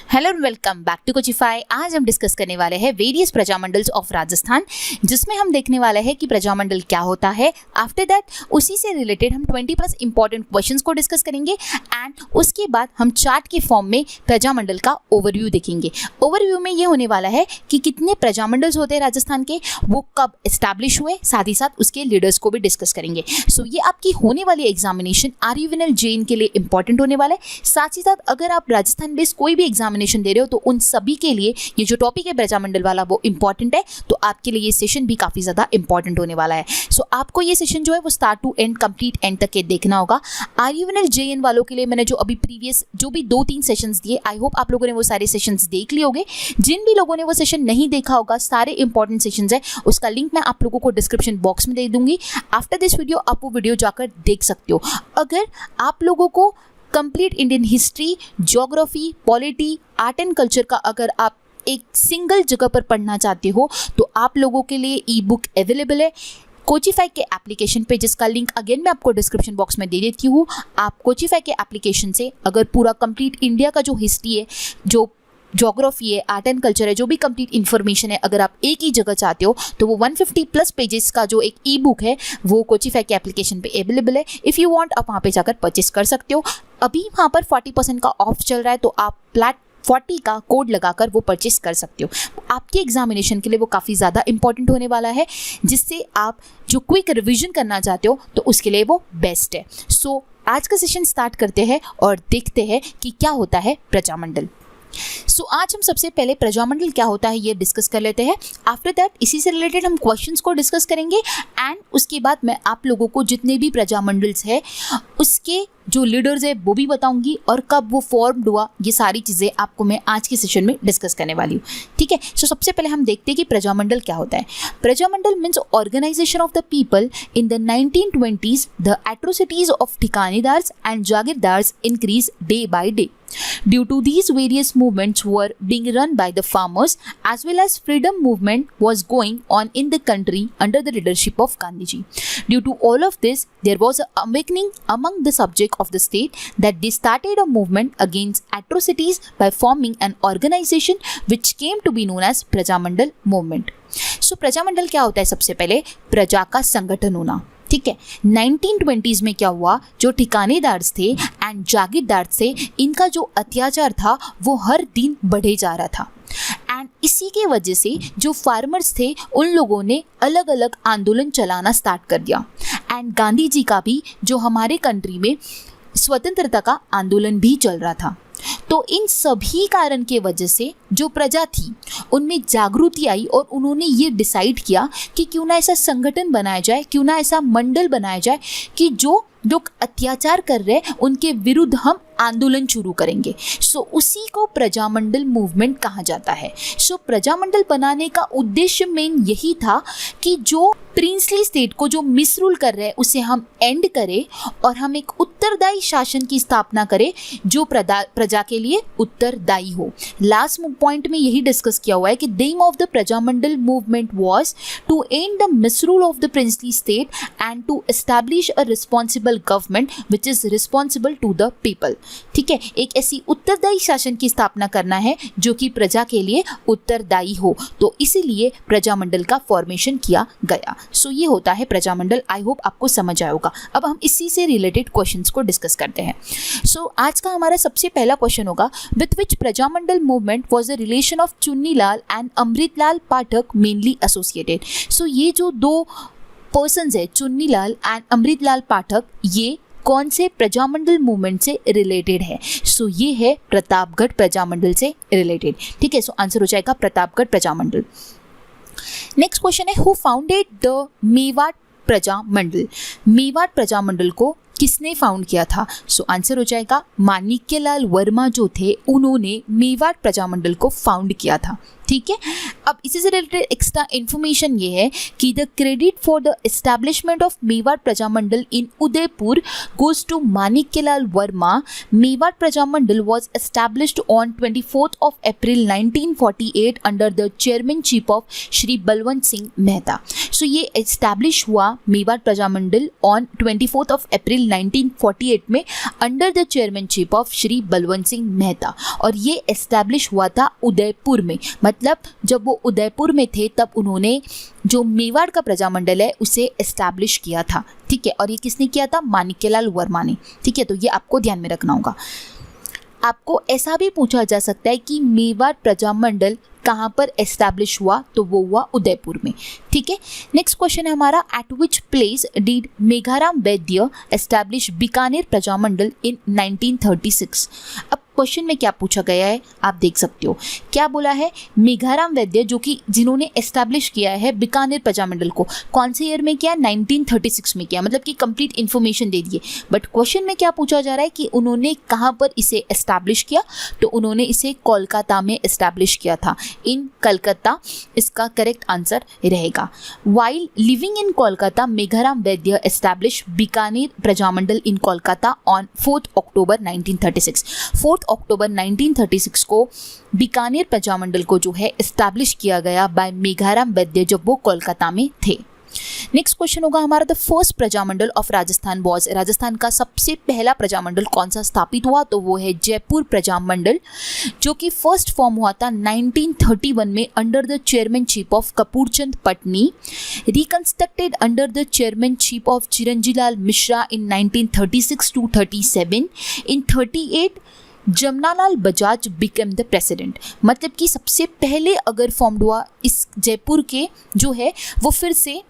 Hello and welcome back to Coachify. आज हम discuss करने वाले हैं वेरियस प्रजामंडल्स ऑफ राजस्थान, जिसमें हम देखने वाले हैं कि प्रजामंडल क्या होता है। आफ्टर दैट उसी से रिलेटेड हम 20+ इंपॉर्टेंट क्वेश्चंस को डिस्कस करेंगे एंड उसके बाद हम चार्ट के फॉर्म में प्रजामंडल का ओवरव्यू देखेंगे। ओवरव्यू में ये होने वाला है कि कितने प्रजामंडल्स होते हैं राजस्थान के, वो कब एस्टैब्लिश हुए, साथ ही साथ उसके लीडर्स को भी डिस्कस करेंगे। सो ये आपकी होने वाली एग्जामिनेशन RUVNL JEE के लिए इंपॉर्टेंट होने वाला है। साथ ही साथ अगर आप राजस्थान बेस्ड कोई भी एग्जामिनेशन दे रहे हो तो उन सभी के लिए ये जो टॉपिक है प्रजामंडल वाला वो इंपॉर्टेंट है, तो आपके लिए ये सेशन भी काफी ज्यादा इंपॉर्टेंट होने वाला है। सो आपको ये सेशन जो है वो start to end complete end तक के देखना होगा। RUVNL JEE वालों के लिए मैंने जो अभी प्रीवियस जो भी 2-3 सेशंस दिए, आई होप आप लोगों ने वो सारे सेशंस देख लिए होंगे। जिन भी लोगों ने वो सेशन नहीं देखा होगा, सारे इंपॉर्टेंट सेशंस है, उसका लिंक मैं आप लोगों को डिस्क्रिप्शन बॉक्स में दे दूंगी। आफ्टर दिस वीडियो आप वो वीडियो जाकर देख सकते हो। अगर आप लोगों को complete Indian history, geography, polity, art and culture का अगर आप एक सिंगल जगह पर पढ़ना चाहते हो तो आप लोगों के लिए ई बुक अवेलेबल है कोचिफाई के एप्लीकेशन पे, जिसका लिंक अगेन मैं आपको डिस्क्रिप्शन बॉक्स में दे देती हूँ। आप कोचिफाई के एप्लीकेशन से अगर पूरा कंप्लीट इंडिया का जो हिस्ट्री है, जो ज्योग्राफी है, आर्ट एंड कल्चर है, जो भी कंप्लीट इन्फॉर्मेशन है, अगर आप एक ही जगह चाहते हो तो वो 150+ पेजेस का जो एक ई बुक है वो कोचिफाई के एप्लीकेशन पे अवेलेबल है। इफ़ यू वांट आप वहाँ पे जाकर परचेस कर सकते हो। अभी वहाँ पर 40% का ऑफ चल रहा है, तो आप फ्लैट 40 का कोड लगाकर वो परचेस कर सकते हो। आपके एग्जामिनेशन के लिए वो काफ़ी ज़्यादा इंपॉर्टेंट होने वाला है, जिससे आप जो क्विक रिवीजन करना चाहते हो तो उसके लिए वो बेस्ट है। सो आज का सेशन स्टार्ट करते हैं और देखते हैं कि क्या होता है प्रजामंडल। सो आज हम सबसे पहले प्रजामंडल क्या होता है ये डिस्कस कर लेते हैं। आफ्टर दैट इसी से रिलेटेड हम क्वेश्चंस को डिस्कस करेंगे एंड उसके बाद मैं आप लोगों को जितने भी प्रजामंडल्स है उसके जो लीडर्स है वो भी बताऊंगी और कब वो फॉर्म्ड हुआ, ये सारी चीज़ें आपको मैं आज के सेशन में डिस्कस करने वाली हूँ। ठीक है, सो सबसे पहले हम देखते हैं कि प्रजामंडल क्या होता है। Prajamandal means organization of the people in the 1920s। The atrocities of thikanedars and jagirdars increase day by day. Due to these, various movements were being run by the farmers, as well as freedom movement was going on in the country under the leadership of Gandhiji. Due to all of this, there was an awakening among the subject of the state that they started a movement against atrocities by forming an organization which came to be known as Prajamandal movement. So Prajamandal क्या होता है? सबसे पहले प्रजा का संगठन होना। ठीक है, 1920s में क्या हुआ, जो ठिकानेदार थे एंड जागीरदार थे, इनका जो अत्याचार था वो हर दिन बढ़े जा रहा था एंड इसी के वजह से जो फार्मर्स थे उन लोगों ने अलग अलग आंदोलन चलाना स्टार्ट कर दिया एंड गांधी जी का भी जो हमारे कंट्री में स्वतंत्रता का आंदोलन भी चल रहा था। तो इन सभी कारण के वजह से जो प्रजा थी उनमें जागृति आई और उन्होंने ये डिसाइड किया कि क्यों ना ऐसा संगठन बनाया जाए, क्यों ना ऐसा मंडल बनाया जाए कि जो लोग अत्याचार कर रहे हैं उनके विरुद्ध हम आंदोलन शुरू करेंगे। सो उसी को प्रजामंडल मूवमेंट कहा जाता है। सो प्रजामंडल बनाने का उद्देश्य मेन यही था कि जो प्रिंसली स्टेट को जो मिसरूल कर रहे हैं उसे हम एंड करें और हम एक उत्तरदायी शासन की स्थापना करें जो प्रजा के लिए उत्तरदायी हो। लास्ट पॉइंट में यही डिस्कस किया हुआ है कि the aim of the Prajamandal movement was to end the misrule of the princely state and to establish a responsible government which is responsible to the people. ठीक है, एक ऐसी उत्तरदायी शासन की स्थापना करना है जो कि प्रजा के लिए उत्तरदायी हो, तो इसीलिए प्रजामंडल का फॉर्मेशन किया गया। सो ये होता है प्रजामंडल। आई होप आपको समझ आया होगा। अब हम इसी से रिलेटेड क्वेश्चंस को डिस्कस करते हैं। सो आज का हमारा सबसे पहला क्वेश्चन होगा, with which Prajamandal movement was the relation of Chunnilal and Amritlal Pathak mainly associated. So ये जो दो पर्सन्स है, चुन्नीलाल एंड अमृतलाल पाठक, ये कौन से प्रजामंडल मूवमेंट से रिलेटेड है? सो ये है प्रतापगढ़ प्रजामंडल से रिलेटेड। ठीक है, सो आंसर हो जाएगा प्रतापगढ़ प्रजामंडल। नेक्स्ट क्वेश्चन है, who founded the Mewar Prajamandal. Mewar Prajamandal को किसने फाउंड किया था? सो आंसर हो जाएगा माणिक्यलाल वर्मा जो थे उन्होंने मेवाड़ प्रजामंडल को फाउंड किया था। ठीक है, अब इसी से रिलेटेड एक्स्ट्रा इन्फॉर्मेशन ये है कि the credit for the establishment of Mewar Prajamandal in Udaipur goes to Manikyalal Verma. Mewar Prajamandal was established on 24th of April 1948 under the chairmanship of Shri Balwant Singh Mehta. So ये एस्टैब्लिश हुआ Mewar Prajamandal on 24th of April April 1948 में under the chairmanship of Shri Balwant Singh Mehta, और ये establish हुआ था उदयपुर में। मतलब जब वो उदयपुर में थे तब उन्होंने जो मेवाड़ का प्रजामंडल है उसे एस्टैब्लिश किया था, ठीक है। और ये किसने किया था? माणिक्यलाल वर्मा ने, ठीक है। तो ये आपको ध्यान में रखना होगा। आपको ऐसा भी पूछा जा सकता है कि मेवाड़ प्रजामंडल कहाँ पर एस्टैब्लिश हुआ, तो वो हुआ उदयपुर में, ठीक है। नेक्स्ट क्वेश्चन है हमारा, eight which place did Megharam Vaidya establish Bikaner Prajamandal इन 1936। अब क्वेश्चन में क्या पूछा गया है आप देख सकते हो। क्या बोला है? मेघाराम वैद्य जो कि जिन्होंने एस्टैब्लिश किया है बीकानेर प्रजामंडल को, कौन से ईयर में किया? 1936 में किया। मतलब कि कंप्लीट इन्फॉर्मेशन दे दिए, बट क्वेश्चन में क्या पूछा जा रहा है कि उन्होंने कहाँ पर इसे एस्टैब्लिश किया, तो उन्होंने इसे कोलकाता में एस्टैब्लिश किया था, इन कलकत्ता इसका करेक्ट आंसर रहेगा। While living in Kolkata Megharam Vaidya establish Bikaner Prajamandal in Kolkata on 4 October 1936। 4 October 1936 को बीकानेर प्रजामंडल को जो है एस्टैब्लिश किया गया बाय मेघाराम वैद्य जब वो कोलकाता में थे। नेक्स्ट क्वेश्चन होगा हमारा, the first Prajamandal of Rajasthan was, Rajasthan का सबसे पहला प्रजामंडल कौन सा स्थापित हुआ, तो वो है जयपुर प्रजामंडल, जो कि फर्स्ट फॉर्म हुआ था 1931 में under the chairmanship of Kapurchand Patni, reconstructed under the chairmanship of Chiranjilal Mishra in 1936 to 37। In 38 Jamnalal Bajaj become the president. मतलब कि सबसे पहले अगर फॉर्म्ड हुआ इस जयपुर के जो है वो फिर से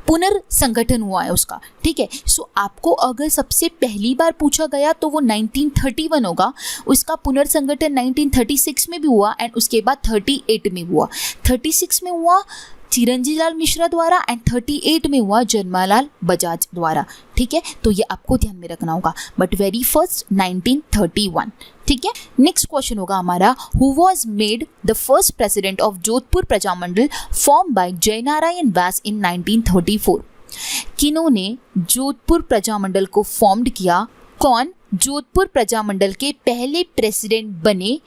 पुनर्संगठन हुआ है उसका, ठीक है। सो आपको अगर सबसे पहली बार पूछा गया तो वो 1931 होगा, उसका पुनर्संगठन 1936 में भी हुआ एंड उसके बाद 38 में हुआ। 36 में हुआ चिरंजीलाल मिश्रा द्वारा एंड 38 में हुआ जमनालाल बजाज द्वारा, ठीक है। तो ये आपको ध्यान में रखना होगा, बट वेरी फर्स्ट 1931, ठीक है। नेक्स्ट क्वेश्चन होगा हमारा, who was made the first president of Jodhpur Prajamandal form by Jainarayan Vyas in 1934। किन्होंने जोधपुर प्रजामंडल को फॉर्म्ड किया? कौन जोधपुर प्रजामंडल के पहले प्रेसिडेंट बने?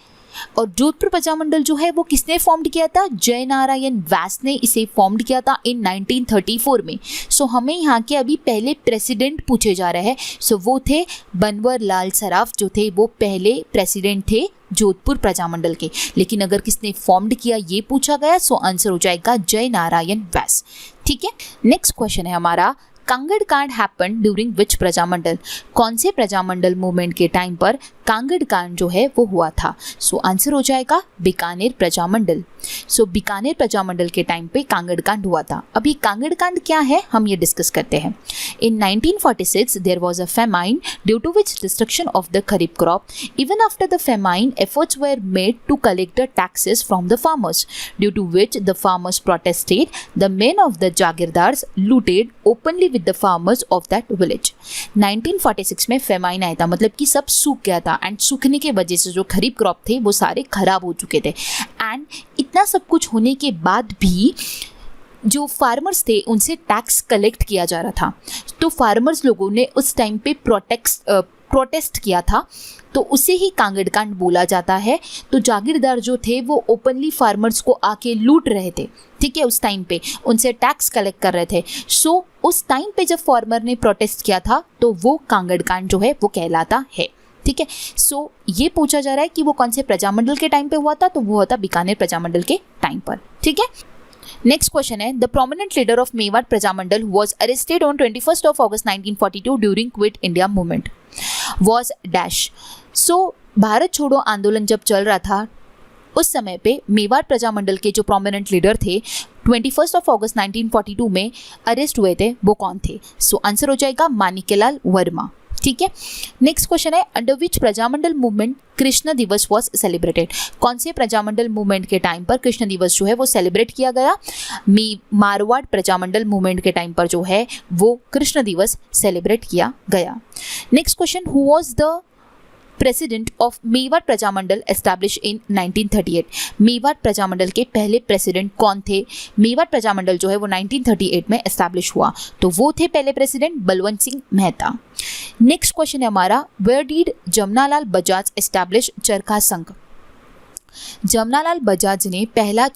और जोधपुर प्रजामंडल जो है वो किसने फॉर्म्ड किया था? जयनारायण व्यास ने इसे फॉर्म्ड किया था इन 1934 में। सो हमें यहाँ के अभी पहले प्रेसिडेंट पूछे जा रहे हैं। सो वो थे बनवर लाल सराफ, जो थे वो पहले प्रेसिडेंट थे जोधपुर प्रजामंडल के। लेकिन अगर किसने फॉर्म्ड किया ये पूछा गया, सो आंसर हो जाएगा जयनारायण व्यास, ठीक है। नेक्स्ट क्वेश्चन है हमारा, कांगड़ कांड हैपन ड्यूरिंग विच प्रजामंडल? कौन से प्रजामंडल मूवमेंट के टाइम पर कांगड़ कांड जो है वो हुआ था? सो आंसर हो जाएगा बीकानेर प्रजामंडल। सो बीकानेर प्रजामंडल के टाइम पे कांगड़ कांड हुआ था। अभी कांगड़ कांड क्या है हम ये डिस्कस करते हैं। In 1946 there was a famine due to which destruction of the kharif crop. Even after the famine efforts were made to collect the taxes from the farmers, due to which the farmers protested. The men of the jagirdars looted openly with the farmers of that village. 1946 में famine आया था, मतलब कि सब सूख गया था and सूखने के वजह से जो खरीफ क्रॉप थे वो सारे खराब हो चुके थे। एंड इतना सब कुछ होने के बाद भी जो फार्मर्स थे उनसे टैक्स कलेक्ट किया जा रहा था। तो फार्मर्स लोगों ने उस टाइम पे प्रोटेस्ट किया था, तो उसे ही कांगड़ कांड बोला जाता है। तो जागीरदार जो थे वो ओपनली फार्मर्स को आके लूट रहे थे, ठीक है। उस टाइम पे उनसे टैक्स कलेक्ट कर रहे थे। सो उस टाइम पे जब फार्मर ने प्रोटेस्ट किया था तो वो कांगड़ कांड जो है वो कहलाता है, ठीक है। सो ये पूछा जा रहा है कि वो कौन से प्रजामंडल के टाइम पे हुआ था, तो वो हुआ था बीकानेर प्रजामंडल के टाइम पर, ठीक है। नेक्स्ट क्वेश्चन है, the prominent leader of Mewar Prajamandal was arrested on 21 August 1942 during quit India movement was dash. So Bharat छोड़ो आंदोलन जब चल रहा था उस समय पे मेवाड़ प्रजामंडल के जो प्रोमिनेंट लीडर थे 21 अगस्त 1942 में अरेस्ट हुए थे, वो कौन थे? सो आंसर हो जाएगा माणिक्यलाल वर्मा, ठीक है। नेक्स्ट क्वेश्चन है, under which Prajamandal movement Krishna दिवस वॉज सेलिब्रेटेड? कौन से प्रजामंडल मूवमेंट के टाइम पर कृष्ण दिवस जो है वो सेलिब्रेट किया गया? मारवाड़ प्रजामंडल मूवमेंट के टाइम पर जो है वो कृष्ण दिवस सेलिब्रेट किया गया। Next question, who was the president of Mewar Prajamandal establish in 1938? Mewar Prajamandal के पहले प्रेसिडेंट कौन थे? मेवाड़ प्रजामंडल जो है वो 1938 में एस्टैब्लिश हुआ, तो वो थे पहले president Balwant Singh Mehta. Next question है हमारा, where did Jamnalal Bajaj establish Charkha Sangh? Jamnalal Bajaj ने पहला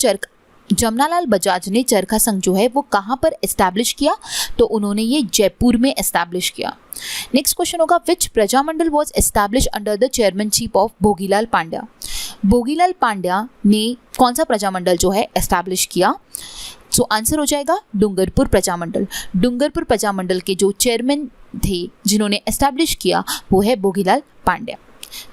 जमनालाल बजाज ने चरखा संघ जो है वो कहाँ पर एस्टैब्लिश किया, तो उन्होंने ये जयपुर में एस्टैब्लिश किया। नेक्स्ट क्वेश्चन होगा which Prajamandal was establish under the chairmanship of Bhogilal Pandya. Bhogilal Pandya ने कौन सा प्रजामंडल जो है एस्टैब्लिश किया, सो आंसर हो जाएगा डूंगरपुर प्रजामंडल। डूंगरपुर प्रजामंडल के जो चेयरमैन थे जिन्होंने एस्टैब्लिश किया वो है भोगीलाल पांड्या।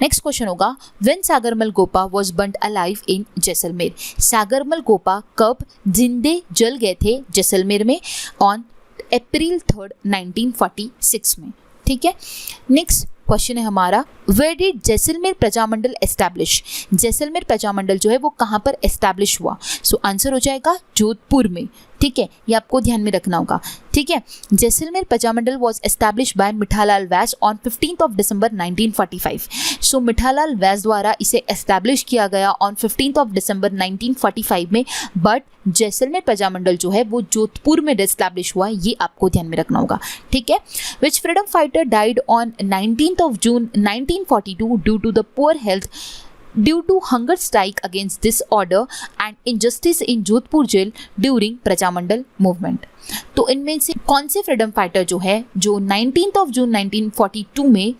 नेक्स्ट क्वेश्चन होगा when Sagarmal Gopa was burned alive in Jaisalmer. Sagarmal Gopa कब जिंदे जल गए थे जैसलमेर में, ऑन अप्रैल 3, 1946 में। ठीक है, नेक्स्ट क्वेश्चन है हमारा where did Jaisalmer Prajamandal establish. Jaisalmer Prajamandal जो है वो कहाँ पर एस्टैब्लिश हुआ, सो आंसर हो जाएगा जोधपुर में। ठीक है, ये आपको ध्यान में रखना होगा। ठीक है, Jaisalmer Prajamandal was establish bye Mithalal Vyas on 15 दिसंबर 1945। सो मिठालाल व्यास द्वारा इसे एस्टैब्लिश किया गया ऑन 15 दिसंबर 1945 में, बट जैसलमेर प्रजामंडल जो है वो जोधपुर में एस्टैब्लिश हुआ, ये आपको ध्यान में रखना होगा। ठीक है, which freedom fighter died on 19 June 1942 due to the poor health due to hunger strike against disorder and injustice in Jodhpur jail during Prajamandal movement. तो इनमें से कौन से फ्रीडम फाइटर जो है जो 19 जून 1942 में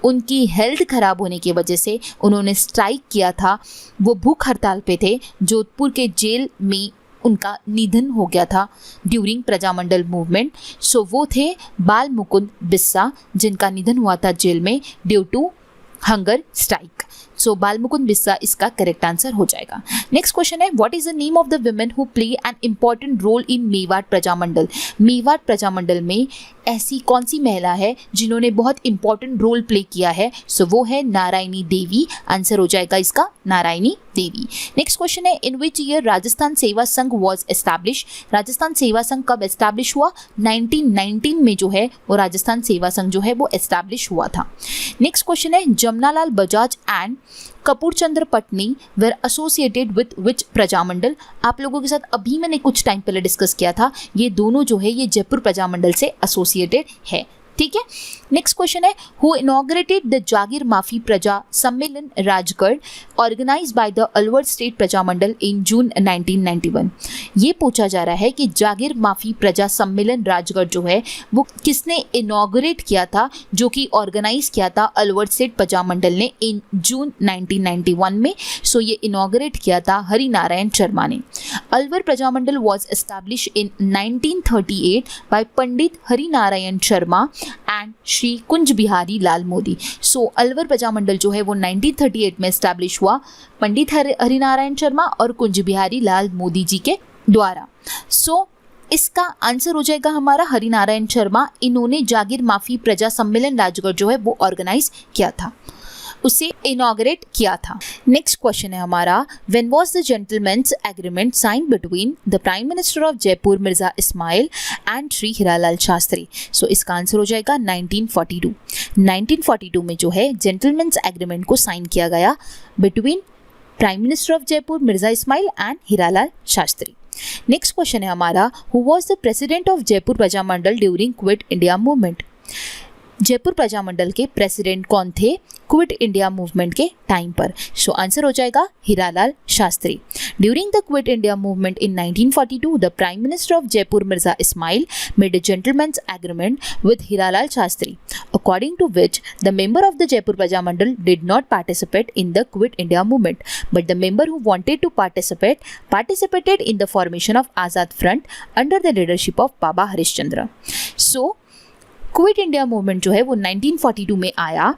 उनकी हेल्थ खराब होने की वजह से उन्होंने स्ट्राइक किया था, वो भूख हड़ताल पे थे, जोधपुर के जेल में उनका निधन हो गया था ड्यूरिंग प्रजामंडल मूवमेंट। सो वो थे बाल मुकुंद बिस्सा जिनका निधन हुआ था जेल में due to hunger strike. So Bal Mukund Bissa इसका करेक्ट आंसर हो जाएगा। नेक्स्ट क्वेश्चन है what is the name of the women who play an important role in Mewar Prajamandal. Mewar Prajamandal में ऐसी कौन सी महिला है जिन्होंने बहुत इंपॉर्टेंट रोल प्ले किया है, सो वो है नारायणी देवी। आंसर हो जाएगा इसका नारायणी देवी। नेक्स्ट क्वेश्चन है इन विच ईयर राजस्थान सेवा संघ वाज एस्टैब्लिश। राजस्थान सेवा संघ कब एस्टैब्लिश हुआ, 1919 में जो है वो राजस्थान सेवा संघ जो है वो एस्टैब्लिश हुआ था। नेक्स्ट क्वेश्चन है Jamnalal Bajaj and Kapoor Chandra Patni were associated with which Prajamandal. आप लोगों के साथ अभी मैंने कुछ टाइम पहले डिस्कस किया था, ये दोनों जो है ये जयपुर प्रजामंडल से एसोसिएटेड है। ठीक है, नेक्स्ट क्वेश्चन है who inaugurated the Jagir Mafi Praja Sammelan Rajgarh organized by the Alwar state Prajamandal in June 1991। ये पूछा जा रहा है कि जागीर माफी प्रजा सम्मेलन राजगढ़ जो है वो किसने इनॉग्रेट किया था, जो कि ऑर्गेनाइज किया था अलवर स्टेट प्रजामंडल ने इन जून 1991 में। सो ये इनॉग्रेट किया था हरिनारायण शर्मा ने। Alwar Prajamandal was establish in 1938 by Pandit Harinarayan Sharma and Shri Kunj Bihari Lal Modi. So Alwar Prajamandal जो है वो 1938 में एस्टैब्लिश हुआ पंडित हरिनारायण शर्मा और कुंज बिहारी लाल मोदी जी के द्वारा। सो इसका आंसर हो जाएगा हमारा हरिनारायण शर्मा। इन्होंने जागीर माफी प्रजा सम्मेलन राजगढ़ जो है वो ऑर्गेनाइज किया था, उसे इनॉग्रेट किया था। नेक्स्ट क्वेश्चन है हमारा when was the gentlemen's agreement signed between the prime minister of Jaipur Mirza Ismail and Shri Hiralal Shastri. So इसका आंसर हो जाएगा 1942। 1942 में जो है जेंटलमैन्स एग्रीमेंट को साइन किया गया between prime minister of Jaipur Mirza Ismail and Hiralal Shastri. Next question है हमारा who was the president of Jaipur Prajamandal during quit India movement. Jaipur Prajamandal के प्रेसिडेंट कौन थे क्विट इंडिया मूवमेंट के टाइम पर, सो आंसर हो जाएगा Hiralal Shastri. During the quit India movement in 1942 the prime minister of Jaipur Mirza Ismail made a gentleman's agreement with Hiralal Shastri, according to which the member of the Jaipur Prajamandal did not participate in the Quit India movement, but the member who wanted to participated in the formation of Azad Front under the leadership of Baba Harishchandra. So quit India movement जो है वो 1942 में आया।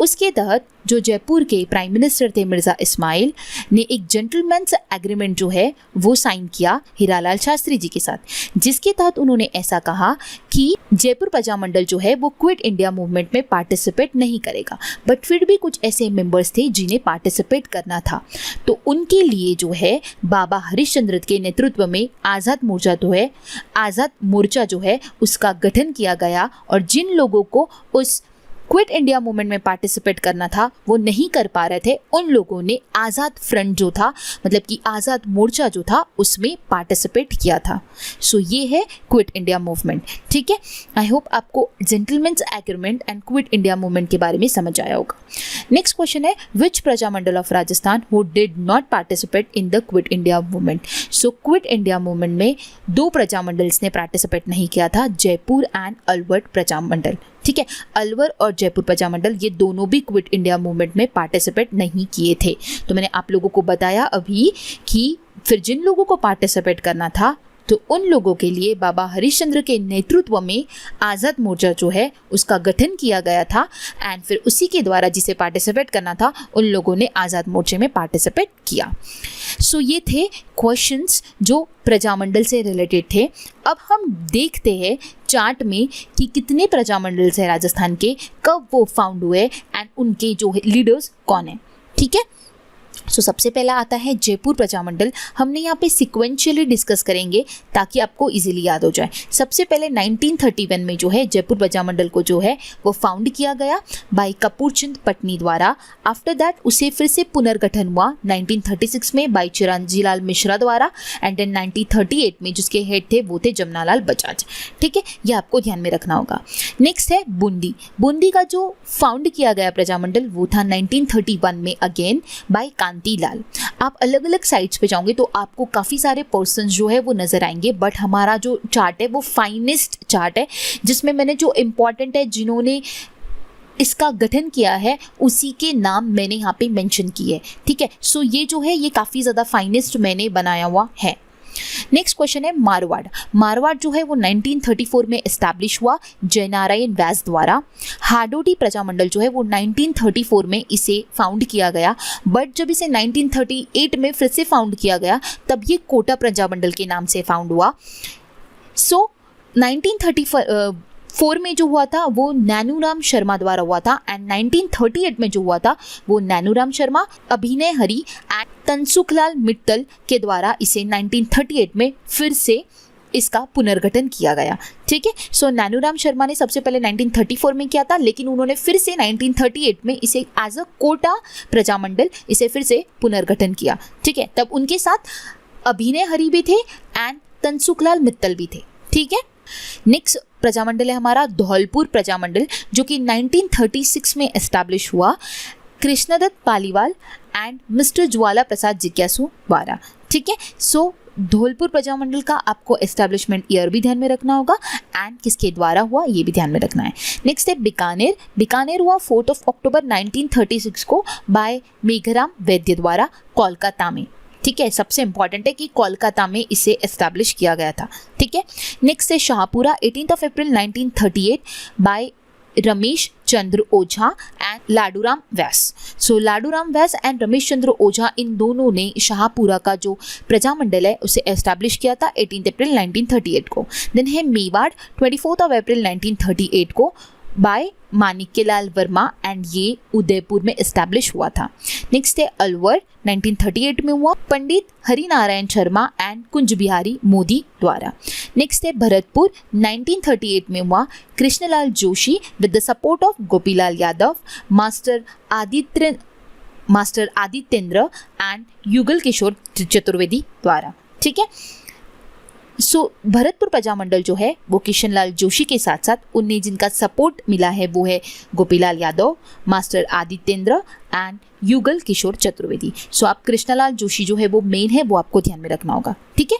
उसके तहत जो जयपुर के prime minister थे मिर्ज़ा इस्माइल ने एक जेंटलमैन्स एग्रीमेंट जो है वो साइन किया हीरालाल शास्त्री जी के साथ, जिसके तहत उन्होंने ऐसा कहा कि जयपुर प्रजामंडल जो है वो क्विट इंडिया मूवमेंट में पार्टिसिपेट नहीं करेगा, बट फिर भी कुछ ऐसे मेंबर्स थे जिन्हें पार्टिसिपेट करना था। तो उनके लिए जो है बाबा हरिश्चंद्र के नेतृत्व में आज़ाद मोर्चा जो है उसका गठन किया गया, और जिन लोगों को उस क्विट इंडिया मूवमेंट में पार्टिसिपेट करना था वो नहीं कर पा रहे थे, उन लोगों ने आज़ाद फ्रंट जो था, मतलब कि आज़ाद मोर्चा जो था, उसमें पार्टिसिपेट किया था। सो ये है क्विट इंडिया मूवमेंट। ठीक है, आई होप आपको gentlemen's agreement and quit India movement के बारे में समझ आया होगा। नेक्स्ट क्वेश्चन है, which Prajamandal of Rajasthan who did not participate in the quit India movement. So quit India movement में दो प्रजामंडल्स ने पार्टिसिपेट नहीं किया था, जयपुर एंड अलवर प्रजामंडल। ठीक है, अलवर और जयपुर प्रजामंडल ये दोनों भी क्विट इंडिया मूवमेंट में पार्टिसिपेट नहीं किए थे। तो मैंने आप लोगों को बताया अभी कि फिर जिन लोगों को पार्टिसिपेट करना था तो उन लोगों के लिए बाबा हरिश्चंद्र के नेतृत्व में आज़ाद मोर्चा जो है उसका गठन किया गया था, एंड फिर उसी के द्वारा जिसे पार्टिसिपेट करना था उन लोगों ने आज़ाद मोर्चे में पार्टिसिपेट किया। सो ये थे क्वेश्चंस जो प्रजामंडल से रिलेटेड थे। अब हम देखते हैं चार्ट में कि कितने प्रजामंडल है राजस्थान के, कब वो फाउंड हुए एंड उनके जो लीडर्स कौन है। ठीक है, सो सबसे पहला आता है जयपुर प्रजामंडल। हमने यहाँ पे सिक्वेंशियली डिस्कस करेंगे ताकि आपको इजीली याद हो जाए। सबसे पहले 1931 में जो है जयपुर प्रजामंडल को जो है वो फाउंड किया गया बाय कपूर चंद पटनी द्वारा। आफ्टर दैट उसे फिर से पुनर्गठन हुआ 1936 में बाय चिरंजी लाल मिश्रा द्वारा, एंड देन 1938 में जिसके हेड थे वो थे जमनालाल बजाज। ठीक है, ये आपको ध्यान में रखना होगा। नेक्स्ट है बूंदी। बूंदी का जो फाउंड किया गया प्रजामंडल वो था 1931 में अगेन बाय कांतीलाल। आप अलग अलग साइट्स पे जाओगे तो आपको काफ़ी सारे पर्सन्स जो है वो नज़र आएंगे, बट हमारा जो चार्ट है वो फाइनेस्ट चार्ट है जिसमें मैंने जो इम्पॉर्टेंट है जिन्होंने इसका गठन किया है उसी के नाम मैंने यहाँ पे मेंशन किए। ठीक है, सो ये जो है ये काफ़ी ज़्यादा फाइनेस्ट मैंने बनाया हुआ है। नेक्स्ट क्वेश्चन है मारवाड़। मारवाड़ जो है वो 1934 में एस्टैब्लिश हुआ जयनारायण व्यास द्वारा। हाडोटी प्रजामंडल जो है वो 1934 में इसे फाउंड किया गया, बट जब इसे 1938 में फिर से फाउंड किया गया तब ये कोटा प्रजामंडल के नाम से फाउंड हुआ। सो 1934 में जो हुआ था वो नैनूराम शर्मा द्वारा हुआ था, एंड 1938 में जो हुआ था वो नैनूराम शर्मा, अभिनय हरि एंड तनसुखलाल मित्तल के द्वारा इसे 1938 में फिर से इसका पुनर्गठन किया गया। ठीक है, सो नैनूराम शर्मा ने सबसे पहले 1934 में किया था, लेकिन उन्होंने फिर से 1938 में इसे एज अ कोटा प्रजामंडल इसे फिर से पुनर्गठन किया। ठीक है, तब उनके साथ अभिनय हरि भी थे एंड तनसुखलाल मित्तल भी थे। ठीक है, नेक्स्ट प्रजामंडल है हमारा धौलपुर प्रजामंडल जो कि 1936 में एस्टैब्लिश हुआ कृष्णदत्त पालीवाल एंड मिस्टर ज्वाला प्रसाद जिज्ञासु द्वारा। ठीक है, सो धौलपुर प्रजामंडल का आपको एस्टैब्लिशमेंट ईयर भी ध्यान में रखना होगा एंड किसके द्वारा हुआ ये भी ध्यान में रखना है। नेक्स्ट है बीकानेर। बीकानेर हुआ 4 अक्टूबर 1936 को बाय मेघराम वैद्य द्वारा कोलकाता में। ठीक है, सबसे इंपॉर्टेंट है कि कोलकाता में इसे एस्टैब्लिश किया गया था। ठीक है, नेक्स्ट है Shahpura 18 April 1938 by Ramesh Chandra Ojha and Ladooram Vyas. So Ladooram Vyas and Ramesh Chandra Ojha इन दोनों ने शाहपुरा का जो प्रजामंडल है उसे एस्टैब्लिश किया था 18 अप्रैल 1938 को। देन है मेवाड़ 24 अप्रैल 1938 को बाय माणिक्यलाल वर्मा एंड ये उदयपुर में एस्टैब्लिश हुआ था। नेक्स्ट है अलवर 1938 में हुआ पंडित हरिनारायण शर्मा एंड कुंज बिहारी मोदी द्वारा। नेक्स्ट है भरतपुर 1938 में हुआ Krishnalal Joshi with the support of Gopilal Yadav, master Adityendra and Yugal Kishore Chaturvedi द्वारा। ठीक है, सो भरतपुर प्रजामंडल जो है वो किशनलाल जोशी के साथ साथ उन्हें जिनका सपोर्ट मिला है वो है गोपीलाल यादव, मास्टर आदित्येंद्र एंड युगल किशोर चतुर्वेदी। सो आप कृष्णलाल जोशी जो है वो मेन है, वो आपको ध्यान में रखना होगा। ठीक है,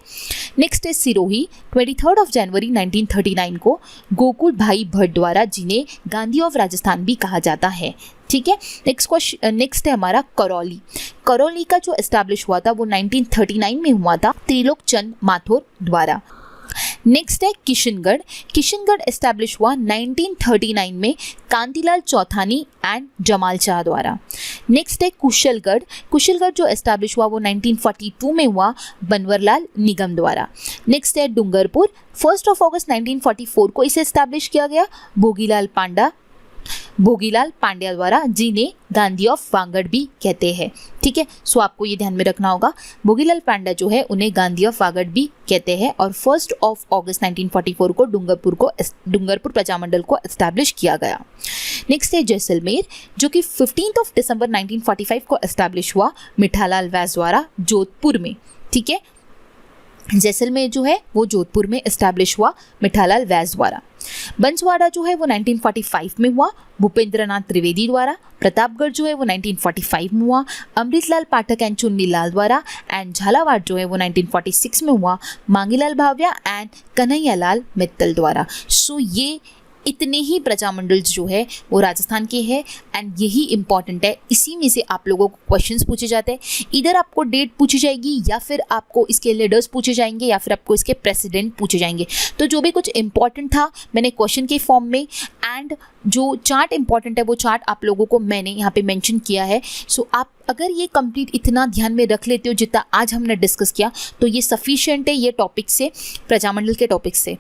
नेक्स्ट है सिरोही 23 जनवरी 1939 को गोकुल भाई भट्ट द्वारा, जिन्हें गांधी ऑफ राजस्थान भी कहा जाता है। ठीक है, नेक्स्ट है हमारा करौली। करौली का जो एस्टैब्लिश हुआ था वो 1939 में हुआ था त्रिलोक चंद माथुर द्वारा। नेक्स्ट है किशनगढ़। किशनगढ़ एस्टैब्लिश हुआ 1939 में कांतिलाल चौथानी एंड जमाल शाह द्वारा। नेक्स्ट है कुशलगढ़। कुशलगढ़ जो एस्टैब्लिश हुआ वो 1942 में हुआ बनवरलाल निगम द्वारा। नेक्स्ट है डूंगरपुर 1 अगस्त 1944 को इसे एस्टैब्लिश किया गया भोगीलाल पांडा भोगीलाल पांड्या द्वारा, जिन्हें गांधी ऑफ वागड़ भी कहते हैं। ठीक है, सो आपको ये ध्यान में रखना होगा, भोगीलाल पांड्या जो है उन्हें गांधी ऑफ वागड़ भी कहते हैं। और 1 अगस्त 1944 को डूंगरपुर प्रजामंडल को एस्टैब्लिश किया गया। नेक्स्ट है जैसलमेर, जो कि 15 दिसंबर 1945 को एस्टैब्लिश हुआ मिठालाल व्यास द्वारा जोधपुर में। ठीक है, जैसलमेर जो है वो जोधपुर में एस्टैब्लिश हुआ मिठालाल व्यास द्वारा। बंसवाड़ा जो है वो 1945 में हुआ भूपेंद्रनाथ त्रिवेदी द्वारा। प्रतापगढ़ जो है वो 1945 में हुआ अमृतलाल पाठक एंड चुन्नीलाल द्वारा। एंड झालावाड़ जो है वो 1946 में हुआ मांगीलाल भाव्या एंड कन्हैयालाल मित्तल द्वारा। सो ये इतने ही प्रजामंडल्स जो है वो राजस्थान के हैं एंड यही इंपॉर्टेंट है। इसी में से आप लोगों को क्वेश्चंस पूछे जाते हैं, इधर आपको डेट पूछी जाएगी या फिर आपको इसके लीडर्स पूछे जाएंगे या फिर आपको इसके प्रेसिडेंट पूछे जाएंगे। तो जो भी कुछ इंपॉर्टेंट था मैंने क्वेश्चन के फॉर्म में, एंड जो चार्ट इंपॉर्टेंट है वो चार्ट आप लोगों को मैंने यहाँ पे मेंशन किया है। सो आप अगर ये कंप्लीट इतना ध्यान में रख लेते हो जितना आज हमने डिस्कस किया तो ये सफिशिएंट है ये टॉपिक से, प्रजामंडल के टॉपिक से।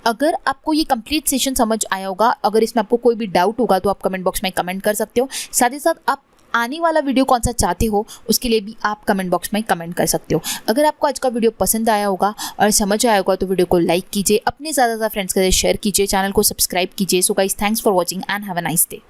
अगर आपको ये कंप्लीट सेशन समझ आया होगा, अगर इसमें आपको कोई भी डाउट होगा तो आप कमेंट बॉक्स में कमेंट कर सकते हो। साथ ही साथ आप आने वाला वीडियो कौन सा चाहते हो उसके लिए भी आप कमेंट बॉक्स में कमेंट कर सकते हो। अगर आपको आज का वीडियो पसंद आया होगा और समझ आया होगा तो वीडियो को लाइक कीजिए, अपने ज़्यादा फ्रेंड्स के साथ शेयर कीजिए, चैनल को सब्सक्राइब कीजिए। So guys, thanks for watching and have a nice day.